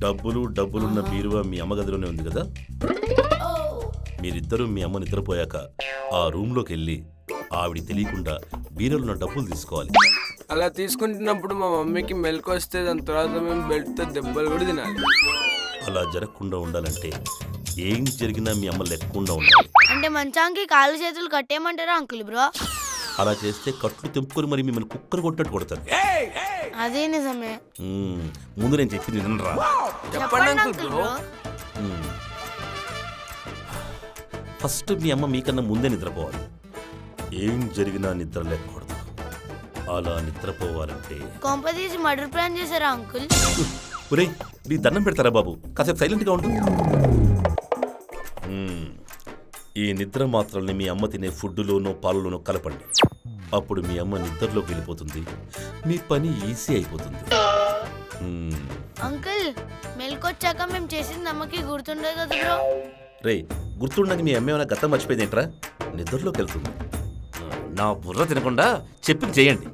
డబ్బులున్న బీరువా మీ అమ్మ గదిలోనే ఉంది కదా. మీరిద్దరూ మీ అమ్మ నిద్రపోయాక ఆ రూమ్లోకి వెళ్ళి ఆవిడ తెలియకుండా బీరువాలో ఉన్న డబ్బులు తీసుకోవాలి. అలా తీసుకుంటున్నప్పుడు మా మమ్మీకి మెలకు వస్తే దాని తర్వాత మేము బెల్ట్తో దెబ్బలు కూడా తినాలి. అలా జరగకుండా ఉండాలంటే ఏం జరిగినా మీ అమ్మ లేకుండా ఉండాలి. అంటే మంచానికి కాళ్ళు చేతులు కట్టేయమంటారా అంకుల్ బ్రో? అలా చేస్తే కట్లు తెంపుకొని మరి మిమ్మల్ని కుక్కర్ కొట్టట్టు కొడతారు. అదే నిజమే. ముందు నేను చెప్పింది వినరా? చెప్పండి అంకుల్ బ్రో. ఫస్ట్ మీ అమ్మ మీకన్నా ముందే నిద్రపోవాలి. ఏం జరిగినా నిద్ర లేకూడదు. అలా నిద్రపోవాలంటే కొంపదీసి మర్డర్ ప్లాన్ చేశారా అంకుల్? ఒరేయ్, నీ దండం పెడతారా బాబు? కాసేపు సైలెంట్గా ఉండు. ఈ నిద్ర మాత్రల్ని మీ అమ్మ తినే ఫుడ్డులోనో పాలలోనో కలపండి. అప్పుడు మీ అమ్మ నిద్రలోకి వెళ్ళిపోతుంది. మీ పని ఈజీ అయిపోతుంది. అంకుల్ మెల్కొచ్చాక మేము చేసింది అమ్మకి గుర్తుండదు కదా బ్రో? రే, గుర్తుండని మీ అమ్మ ఏమైనా గతం మర్చిపోయింది ఏంట్రా? నిద్రలోకి వెళ్తుంది. నా బుర్ర తినకుండా చెప్పింది చేయండి.